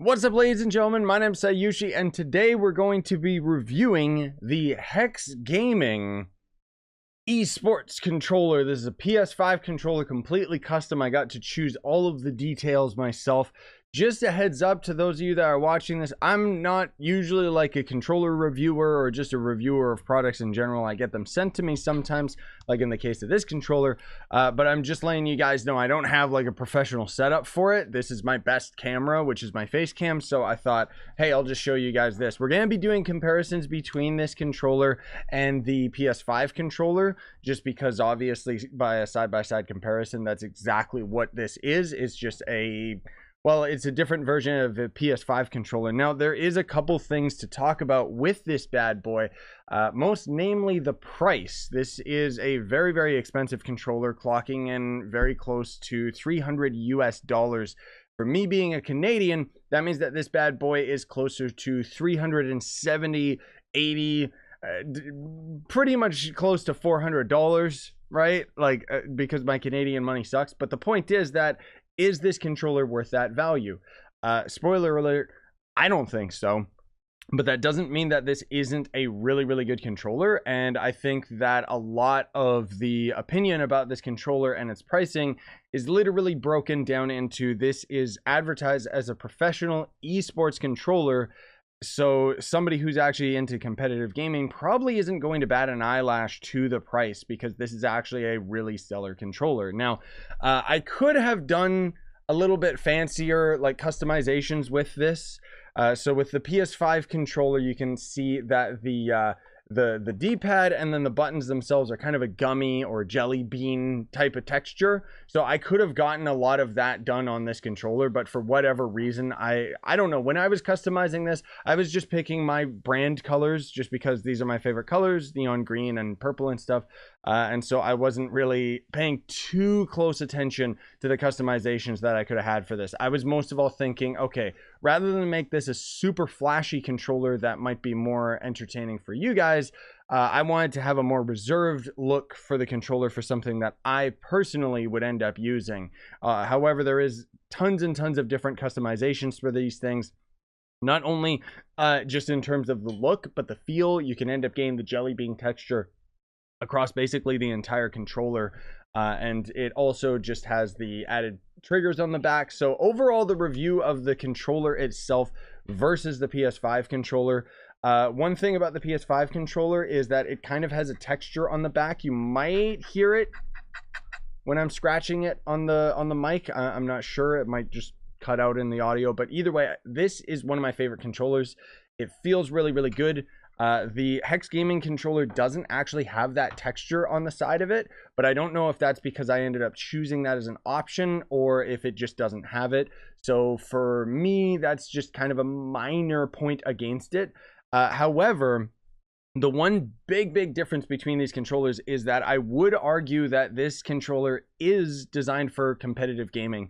What's up, ladies and gentlemen? My name's Scyushi, and today we're going to be reviewing the HexGaming Esports controller. This is a PS5 controller, completely custom. I got to choose all of the details myself. Just a heads up to those of you that are watching this, I'm not usually like a controller reviewer or just a reviewer of products in general. I get them sent to me sometimes, like in the case of this controller, but I'm just letting you guys know I don't have like a professional setup for it. This is my best camera, which is my face cam, so I thought, hey, I'll just show you guys this. We're going to be doing comparisons between this controller and the PS5 controller, just because obviously by a side-by-side comparison, that's exactly what this is. It's just well, it's a different version of a PS5 controller. Now, there is a couple things to talk about with this bad boy, most namely the price. This is a very, very expensive controller, clocking in very close to $300 US. For me being a Canadian, that means that this bad boy is closer to 370, 80, pretty much close to $400, right? Like, because my Canadian money sucks. But the point is that, is this controller worth that value? Spoiler alert, I don't think so. But that doesn't mean that this isn't a really, really good controller. And I think that a lot of the opinion about this controller and its pricing is literally broken down into this is advertised as a professional esports controller. So somebody who's actually into competitive gaming probably isn't going to bat an eyelash to the price, because this is actually a really stellar controller. Now, I could have done a little bit fancier like customizations with this. So with the PS5 controller, you can see that the D-pad and then the buttons themselves are kind of a gummy or jelly bean type of texture. So I could have gotten a lot of that done on this controller, but for whatever reason, I don't know. When I was customizing this, I was just picking my brand colors just because these are my favorite colors, neon green and purple and stuff. And so I wasn't really paying too close attention to the customizations that I could have had for this. I was most of all thinking, okay, rather than make this a super flashy controller that might be more entertaining for you guys, I wanted to have a more reserved look for the controller for something that I personally would end up using. However, there is tons and tons of different customizations for these things. Not only just in terms of the look, but the feel. You can end up getting the jelly bean texture across basically the entire controller, and it also just has the added triggers on the back. So overall, the review of the controller itself versus the PS5 controller, one thing about the PS5 controller is that it kind of has a texture on the back. You might hear it when I'm scratching it on the mic. I'm not sure, it might just cut out in the audio, but either way, this is one of my favorite controllers. It feels really, really good. The HexGaming controller doesn't actually have that texture on the side of it, but I don't know if that's because I ended up choosing that as an option or if it just doesn't have it. So for me, that's just kind of a minor point against it. However, the one big difference between these controllers is that I would argue that this controller is designed for competitive gaming,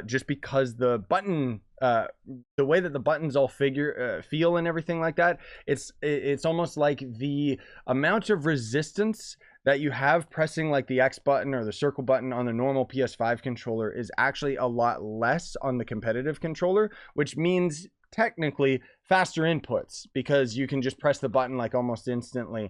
just because the button, the way that the buttons all feel and everything like that, it's almost like the amount of resistance that you have pressing like the X button or the circle button on the normal PS5 controller is actually a lot less on the competitive controller, which means technically faster inputs, because you can just press the button like almost instantly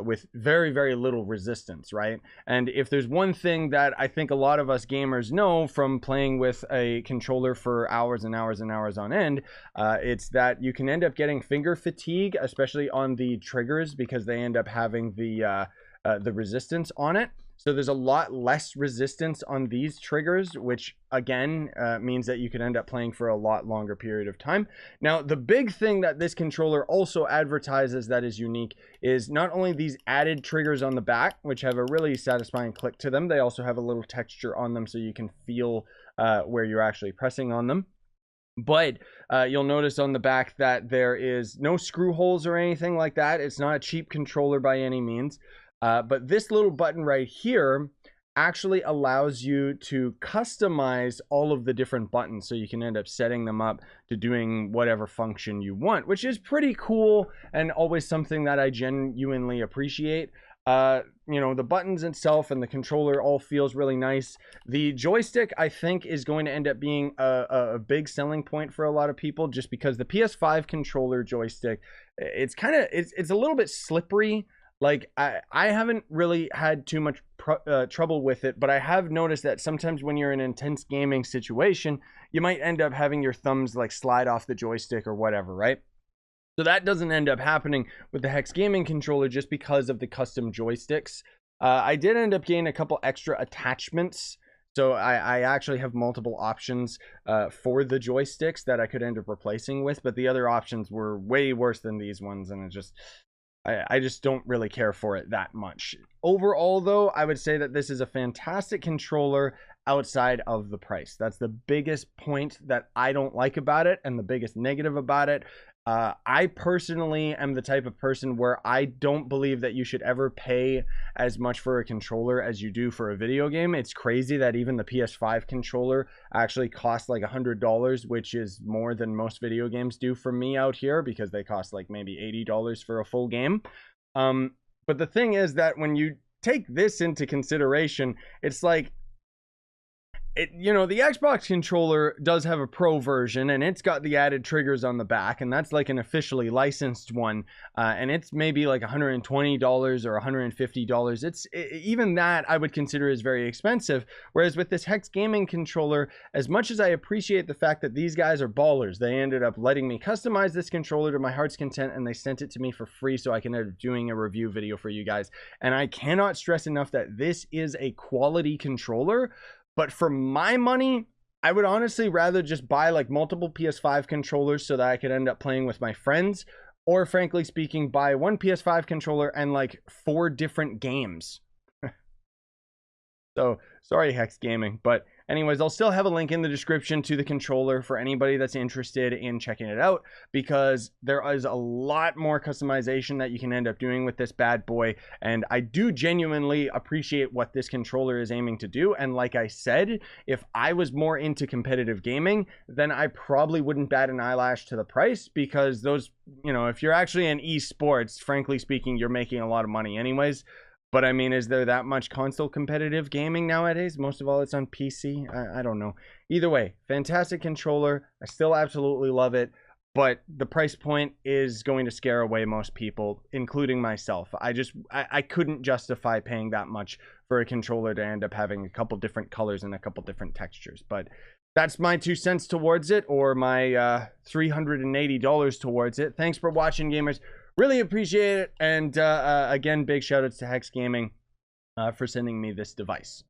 with very, very little resistance, right? And if there's one thing that I think a lot of us gamers know from playing with a controller for hours and hours and hours on end, it's that you can end up getting finger fatigue, especially on the triggers, because they end up having the resistance on it. So there's a lot less resistance on these triggers, which again means that you can end up playing for a lot longer period of time. Now, the big thing that this controller also advertises that is unique is not only these added triggers on the back, which have a really satisfying click to them, they also have a little texture on them so you can feel where you're actually pressing on them. But you'll notice on the back that there is no screw holes or anything like that. It's not a cheap controller by any means. But this little button right here actually allows you to customize all of the different buttons, so you can end up setting them up to doing whatever function you want, which is pretty cool and always something that I genuinely appreciate. You know, the buttons itself and the controller all feels really nice. The joystick, I think, is going to end up being a big selling point for a lot of people, just because the PS5 controller joystick, it's kind of, it's a little bit slippery. Like, I haven't really had too much trouble with it, but I have noticed that sometimes when you're in an intense gaming situation, you might end up having your thumbs like slide off the joystick or whatever, right? So that doesn't end up happening with the HexGaming controller just because of the custom joysticks. I did end up getting a couple extra attachments. So I actually have multiple options for the joysticks that I could end up replacing with, but the other options were way worse than these ones, and I just don't really care for it that much. Overall, though, I would say that this is a fantastic controller outside of the price. That's the biggest point that I don't like about it, and the biggest negative about it. I personally am the type of person where I don't believe that you should ever pay as much for a controller as you do for a video game. It's crazy that even the PS5 controller actually costs like $100, which is more than most video games do for me out here, because they cost like maybe $80 for a full game. But the thing is that when you take this into consideration, it's like, you know, the Xbox controller does have a pro version, and it's got the added triggers on the back, and that's like an officially licensed one, and it's maybe like $120 or $150. Even that I would consider is very expensive. Whereas with this HexGaming controller, as much as I appreciate the fact that these guys are ballers, they ended up letting me customize this controller to my heart's content, and they sent it to me for free so I can end up doing a review video for you guys. And I cannot stress enough that this is a quality controller. But for my money, I would honestly rather just buy like multiple PS5 controllers so that I could end up playing with my friends, or frankly speaking, buy one PS5 controller and like 4 different games. So sorry, HexGaming, but anyways, I'll still have a link in the description to the controller for anybody that's interested in checking it out, because there is a lot more customization that you can end up doing with this bad boy, and I do genuinely appreciate what this controller is aiming to do. And like I said, if I was more into competitive gaming, then I probably wouldn't bat an eyelash to the price, because those, you know, if you're actually in esports, frankly speaking, you're making a lot of money anyways. But I mean, is there that much console competitive gaming nowadays? Most of all, it's on PC. I don't know. Either way, fantastic controller. I still absolutely love it. But the price point is going to scare away most people, including myself. I couldn't justify paying that much for a controller to end up having a couple different colors and a couple different textures. But that's my 2 cents towards it, or my $380 towards it. Thanks for watching, gamers. Really appreciate it. And again, big shout outs to HexGaming for sending me this device.